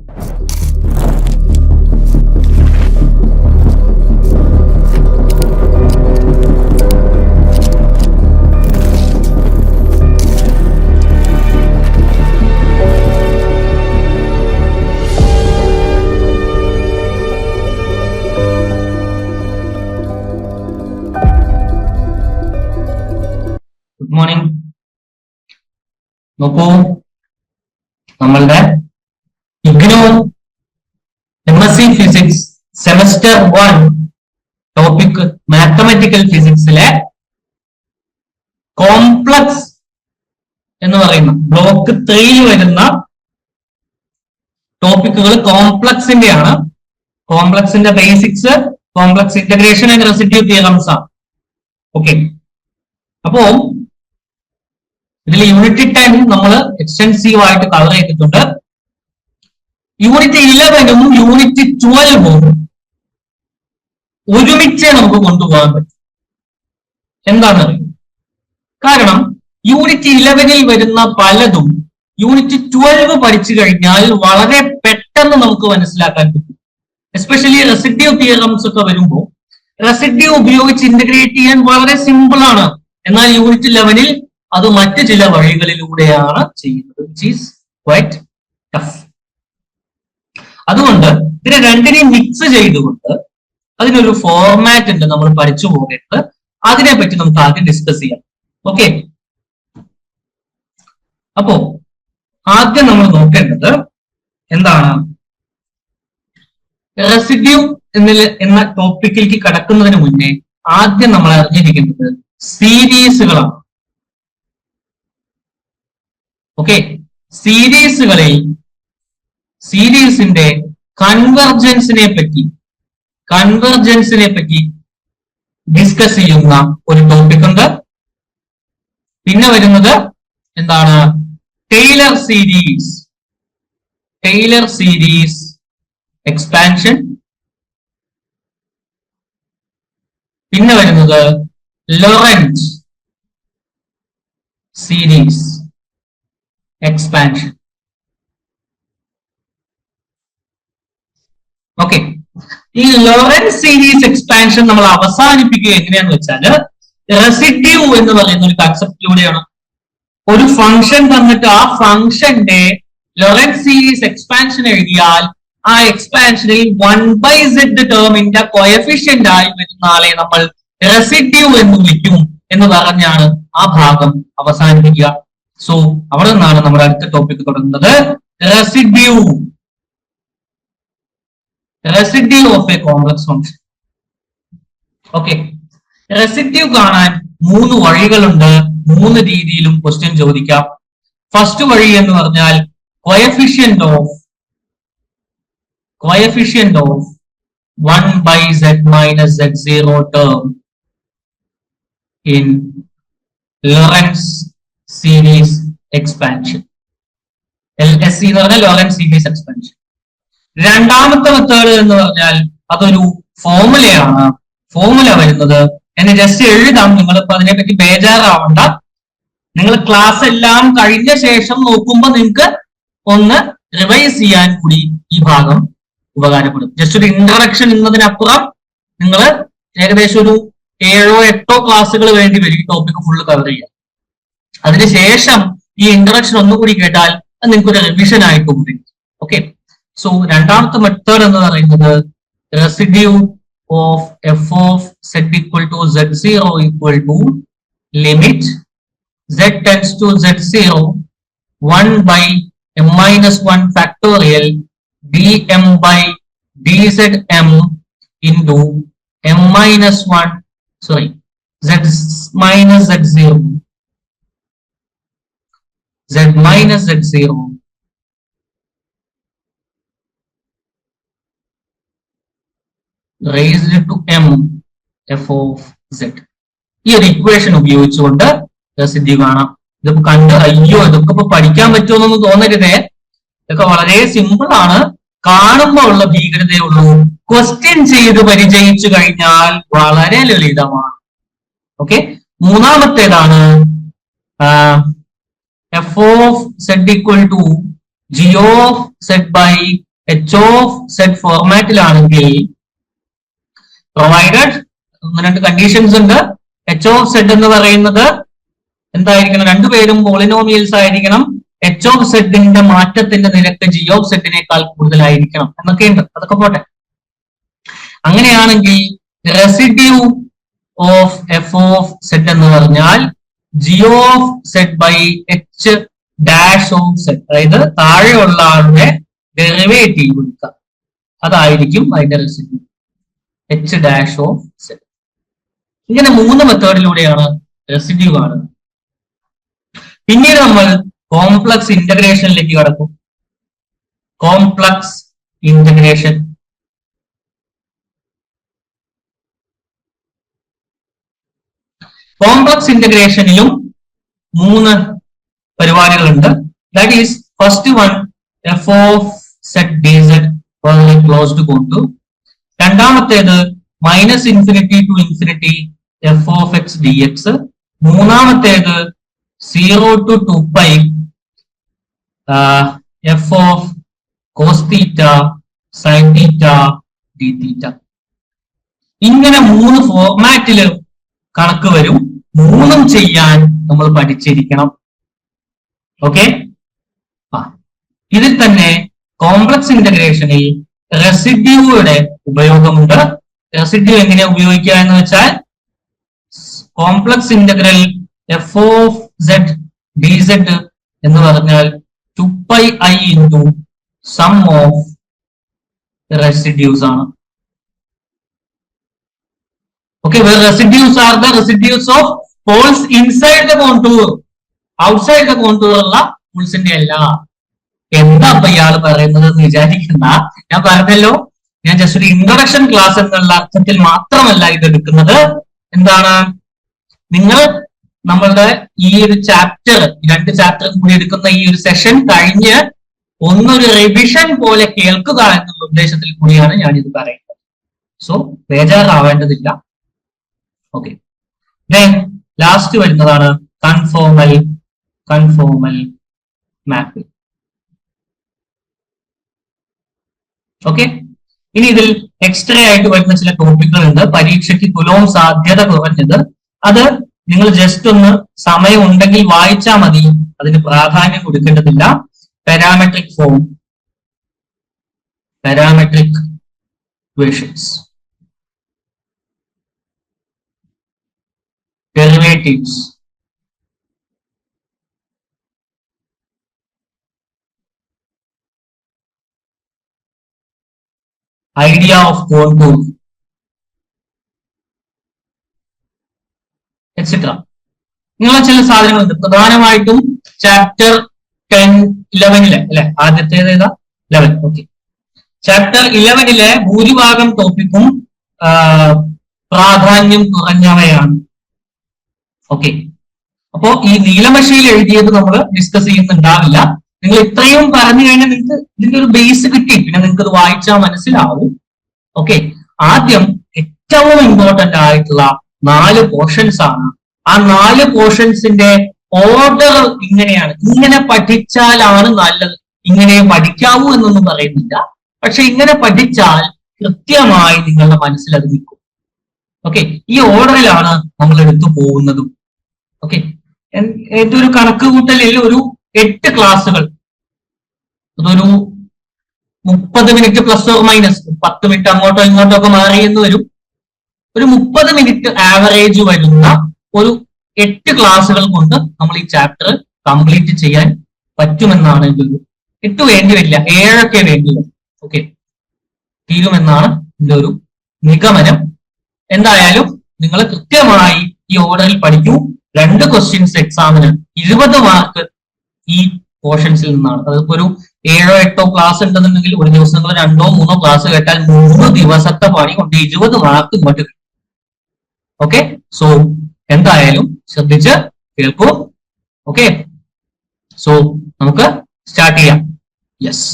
Good morning. നോക്കൂ, നമ്മളുടെ IGNOU MSc physics semester 1 topic mathematical ഫിസിക്സിലെ കോംപ്ലക്സ് എന്ന് പറയുന്ന ബ്ലോക്ക് 3 വരുന്ന ടോപ്പിക്കുകൾ കോംപ്ലക്സിന്റെ ആണ്. കോംപ്ലക്സിന്റെ basics, complex integration and residue theorems ആണ്. ഓക്കെ, അപ്പോ ഇതിൽ യൂണിറ്റ് 10 നമ്മൾ എക്സ്റ്റെൻസീവ് ആയിട്ട് കവർ ചെയ്തിട്ടുണ്ട്. യൂണിറ്റ് 11ഉം യൂണിറ്റ് 12ഉം ഒരുമിച്ച് നമുക്ക് കൊണ്ടുപോകാൻ പറ്റും. എന്താണെന്നറിയും? കാരണം യൂണിറ്റ് 11ൽ വരുന്ന പലതും യൂണിറ്റ് 12 പഠിച്ചു കഴിഞ്ഞാൽ വളരെ പെട്ടെന്ന് നമുക്ക് മനസ്സിലാക്കാൻ പറ്റും. എസ്പെഷ്യലി റെസിഡ്യൂ തിയറംസ് ഒക്കെ വരുമ്പോൾ റെസിഡ്യൂ ഉപയോഗിച്ച് ഇന്റഗ്രേറ്റ് ചെയ്യാൻ വളരെ സിമ്പിൾ ആണ്. എന്നാൽ യൂണിറ്റ് 11ൽ അത് മറ്റു ചില വഴികളിലൂടെയാണ് ചെയ്യുന്നത്, which is quite tough. അതുകൊണ്ട് ഇതിനെ രണ്ടിനെയും മിക്സ് ചെയ്തുകൊണ്ട് അതിനൊരു ഫോർമാറ്റ് ഉണ്ട് നമ്മൾ പഠിച്ചു പോകേണ്ടത്. അതിനെപ്പറ്റി നമുക്ക് ആദ്യം ഡിസ്കസ് ചെയ്യാം. ഓക്കെ, അപ്പോ ആദ്യം നമ്മൾ നോക്കേണ്ടത് എന്താണ്? റെസിഡ്യൂ എന്ന ടോപ്പിക്കിലേക്ക് കടക്കുന്നതിന് മുന്നേ ആദ്യം നമ്മൾ അറിഞ്ഞിരിക്കുന്നത് സീരീസുകളാണ്. ഓക്കെ, സീരീസിന്റെ കൺവെർജൻസിനെ പറ്റി ഡിസ്കസ് ചെയ്യുന്ന ഒരു ടോപ്പിക് ഉണ്ട്. പിന്നെ വരുന്നത് എന്താണ്? Taylor series expansion. പിന്നെ വരുന്നത് ലോറന്റ് സീരീസ് എക്സ്പാൻഷൻ. ഓക്കെ, ഈ ലോറന്റ് സീരീസ് എക്സ്പാൻഷൻ നമ്മൾ അവസാനിപ്പിക്കുക എങ്ങനെയാന്ന് വെച്ചാല് റെസിഡ്യൂ എന്ന് പറയുന്ന ഒരു കൺസെപ്റ്റിലൂടെയാണ്. ഒരു ഫംഗ്ഷൻ തന്നിട്ട് ആ ഫംഗ്ഷന്റെ ലോറന്റ് സീരീസ് എക്സ്പാൻഷൻ എഴുതിയാൽ ആ എക്സ്പാൻഷനിൽ 1/z ടേമിന്റെ കോഎഫിഷ്യന്റ് ആയി വരുന്ന ആളെ നമ്മൾ റെസിഡ്യൂ എന്ന് വിളിക്കും എന്ന് പറഞ്ഞാണ് ആ ഭാഗം അവസാനിപ്പിക്കുക. സോ അവിടെ നിന്നാണ് നമ്മുടെ അടുത്ത ടോപ്പിക് തുടങ്ങുന്നത്. Residue of A complex function. Okay, residue കാണാൻ 3 വഴികളുണ്ട്. 3 രീതിയിലും ക്വസ്റ്റ്യൻ ചോദിക്കാം. ഫസ്റ്റ് വഴി എന്ന് പറഞ്ഞാൽ coefficient of 1/z minus z0 term in Lorentz series expansion. LSE എന്ന് പറഞ്ഞാൽ ലോറന്റ് സീരീസ് എക്സ്പാൻഷൻ. രണ്ടാമത്തെ മെത്തേഡ് എന്ന് പറഞ്ഞാൽ അതൊരു ഫോർമുലയാണ്. ഫോർമുല വരുന്നത് എന്നെ ജസ്റ്റ് എഴുതാം, നിങ്ങളിപ്പോ അതിനെപ്പറ്റി ബേജാറാവണ്ട. നിങ്ങൾ ക്ലാസ് എല്ലാം കഴിഞ്ഞ ശേഷം നോക്കുമ്പോൾ നിങ്ങൾക്ക് ഒന്ന് റിവൈസ് ചെയ്യാൻ കൂടി ഈ ഭാഗം ഉപകാരപ്പെടും. ജസ്റ്റ് ഒരു ഇൻട്രഡക്ഷൻ എന്നതിനപ്പുറം നിങ്ങൾ ഏകദേശം ഒരു 7 or 8 ക്ലാസ്സുകൾ വേണ്ടി വരും ഈ ടോപ്പിക് ഫുള്ള് കവർ ചെയ്യാൻ. അതിനുശേഷം ഈ ഇൻട്രഡക്ഷൻ ഒന്നുകൂടി കേട്ടാൽ അത് നിങ്ങൾക്ക് ഒരു റിവിഷൻ ആയിട്ട് ഉപയോഗിക്കും. ഓക്കെ, സോ രണ്ടാമത്തെ മെത്തേഡ് എന്ന് പറയുന്നത് residue of f of z equal to z0 equal to limit z tends to z0 1/m-1 factorial dm by dzm into m-1 z minus z0 raised to m f of z. ഈ ഒരു equation ഉപയോഗിച്ചുകൊണ്ട് residue കാണാം. ഇതൊക്കെ കണ്ട് അയ്യോ ഇതൊക്കെ ഇപ്പൊ പഠിക്കാൻ പറ്റുമെന്നൊന്നും തോന്നരുതേ. ഇതൊക്കെ വളരെ സിമ്പിൾ ആണ്. കാണുമ്പോൾ ഉള്ള ഭീകരതയേ ഉള്ളൂ. ക്വസ്റ്റ്യൻ ചെയ്ത് പരിചയിച്ചു കഴിഞ്ഞാൽ വളരെ ലളിതമാണ്. ഓക്കെ, മൂന്നാമത്തേതാണ് f of z equal to g of z by h of z ഫോർമാറ്റിലാണെങ്കിൽ പ്രൊവൈഡഡ് രണ്ട് കണ്ടീഷൻസ് ഉണ്ട്. എച്ച് ഓഫ് സെറ്റ് എന്ന് പറയുന്നത് എന്തായിരിക്കണം? രണ്ടുപേരും പോളിനോമിയൽസ് ആയിരിക്കണം. എച്ച് ഓഫ് സെറ്റിന്റെ മാറ്റത്തിന്റെ നിരക്ക് ജി ഓഫ് സെറ്റിനേക്കാൾ കൂടുതലായിരിക്കണം എന്നൊക്കെയുണ്ട്. അതൊക്കെ പോട്ടെ. അങ്ങനെയാണെങ്കിൽ residue of F of set എന്ന് പറഞ്ഞാൽ G of set by H dash of set, അതായത് താഴെയുള്ള ആളുടെ ഡെറിവേറ്റീവ് എടുക്കുക, അതായിരിക്കും അതിന്റെ residue H dash of set. ഇങ്ങനെ 3 മെത്തേഡിലൂടെയാണ് റെസിഡ്യൂ കാണുന്നത്. പിന്നീട് നമ്മൾ കോംപ്ലക്സ് ഇന്റഗ്രേഷനിലേക്ക് കടക്കും. കോംപ്ലക്സ് ഇന്റഗ്രേഷൻ കോംപ്ലക്സ് ഇന്റഗ്രേഷനിലും 3 പരിപാടികളുണ്ട്. That is first one f of z d z closed contour. രണ്ടാമത്തേത് minus infinity to infinity f of x d x. മൂന്നാമത്തേത് 0 to 2 pi f of cos theta sine theta d theta. ഇങ്ങനെ 3 ഫോർമാറ്റില് കണക്ക് വരും. 3ഉം ചെയ്യാൻ നമ്മൾ പഠിച്ചിരിക്കണം. ഓക്കെ. ഇതിൽ തന്നെ കോംപ്ലക്സ് ഇന്റഗ്രേഷനിൽ റെസിഡ്യൂയുടെ ഉപയോഗമുണ്ട്. റെസിഡ്യൂ എങ്ങനെ ഉപയോഗിക്കുക എന്ന് വെച്ചാൽ complex integral F of Z D Z എന്ന് പറഞ്ഞാൽ 2 pi into sum of residues ആണ്. Okay, where residues are the residues of poles inside the contour. Outside the contour ഉള്ള പോൾസിന്റെ അല്ല. എന്താ ഇപ്പൊ ഇയാള് പറയുന്നത് എന്ന് വിചാരിക്കുന്ന, ഞാൻ പറഞ്ഞല്ലോ, ഞാൻ ജസ്റ്റ് ഒരു ഇൻട്രൊഡക്ഷൻ ക്ലാസ് എന്നുള്ള അർത്ഥത്തിൽ മാത്രമല്ല ഇത് എടുക്കുന്നത്. എന്താണ്, നിങ്ങൾ നമ്മളുടെ ഈ ഒരു ചാപ്റ്റർ, 2 ചാപ്റ്റർ കൂടി എടുക്കുന്ന ഈ ഒരു സെഷൻ കഴിഞ്ഞ് ഒന്നൊരു റിവിഷൻ പോലെ കേൾക്കുക എന്നുള്ള ഉദ്ദേശത്തിൽ കൂടിയാണ് ഞാൻ ഇത് പറയുന്നത്. സോ ബേജാറാവേണ്ടതില്ല. ഓക്കെ. ദെൻ ലാസ്റ്റ് വരുന്നതാണ് കൺഫോർമൽ മാപ്പിംഗ്. ഓക്കെ. ഇനി ഇതിൽ എക്സ്ട്രാ ആയിട്ട് വരുന്ന ചില ടോപ്പിക്കുകൾ ഉണ്ട്. പരീക്ഷയ്ക്ക് തുലോം സാധ്യത കുറഞ്ഞത്, അത് നിങ്ങൾ ജസ്റ്റ് ഒന്ന് സമയം ഉണ്ടെങ്കിൽ വായിച്ചാൽ മതി, അതിന് പ്രാധാന്യം കൊടുക്കേണ്ടതില്ല. Parametric form, parametric equations, derivatives, idea of contour, etc. ഇങ്ങനെ ചില സാധനങ്ങളുണ്ട്. പ്രധാനമായിട്ടും ചാപ്റ്റർ 10-11 അല്ലെ, ആദ്യത്തേത് ഏതാ? 11. ഓക്കെ. ചാപ്റ്റർ 11 ഭൂരിഭാഗം ടോപ്പിക്കും പ്രാധാന്യം കുറഞ്ഞവയാണ്. ഓക്കെ. അപ്പോ ഈ നീലമഷിയിൽ എഴുതിയത് നമ്മൾ ഡിസ്കസ് ചെയ്യുന്നുണ്ടാവില്ല. നിങ്ങൾ ഇത്രയും പറഞ്ഞു കഴിഞ്ഞാൽ നിങ്ങൾക്ക് ഇതിന്റെ ഒരു ബേസ് കിട്ടി, പിന്നെ നിങ്ങൾക്ക് ഇത് വായിച്ചാൽ മനസ്സിലാവും. ഓക്കെ. ആദ്യം ഏറ്റവും ഇമ്പോർട്ടന്റ് ആയിട്ടുള്ള 4 പോർഷൻസ് ആണ്. ആ 4 പോർഷൻസിന്റെ ഓർഡർ ഇങ്ങനെയാണ്. ഇങ്ങനെ പഠിച്ചാലാണ് നല്ലത്. ഇങ്ങനെ പഠിക്കാവൂ എന്നൊന്നും പറയുന്നില്ല, പക്ഷെ ഇങ്ങനെ പഠിച്ചാൽ കൃത്യമായി നിങ്ങളുടെ മനസ്സിൽ അത് നിൽക്കും. ഓക്കെ. ഈ ഓർഡറിലാണ് നമ്മൾ എടുത്തു പോകുന്നതും. ഓക്കെ. ഇതൊരു കണക്ക് കൂട്ടലിൽ ഒരു 8 ക്ലാസ്സുകൾ, അതൊരു 30 minute plus or minus 10 minute അങ്ങോട്ടോ ഇങ്ങോട്ടോ ഒക്കെ മാറി എന്ന് വരും. ഒരു 30 മിനിറ്റ് ആവറേജ് വരുന്ന ഒരു 8 ക്ലാസ്സുകൾ കൊണ്ട് നമ്മൾ ഈ ചാപ്റ്റർ കംപ്ലീറ്റ് ചെയ്യാൻ പറ്റുമെന്നാണ് ഇതിന്റെ 8 വേണ്ടി വരില്ല, 7 വേണ്ടി വരും. ഓക്കെ. തീരുമെന്നാണ് ഇതിന്റെ ഒരു നിഗമനം. എന്തായാലും നിങ്ങൾ കൃത്യമായി ഈ ഓർഡറിൽ പഠിക്കൂ. 2 ക്വസ്റ്റ്യൻസ് എക്സാമിന് 20 മാർക്ക് ഈ പോർഷൻസിൽ നിന്നാണ്. അതിപ്പോ ഒരു 7-8 ക്ലാസ് ഉണ്ടെന്നുണ്ടെങ്കിൽ ഒരു ദിവസം 2-3 ക്ലാസ് കേട്ടാൽ 3 ദിവസത്തെ പണി കൊണ്ട് 20 മാർക്ക് ഇങ്ങോട്ട് കിട്ടും. ഓക്കെ. സോ എന്തായാലും ശ്രദ്ധിച്ച് കേൾക്കൂ. ഓക്കെ. സോ നമുക്ക് സ്റ്റാർട്ട് ചെയ്യാം. യെസ്.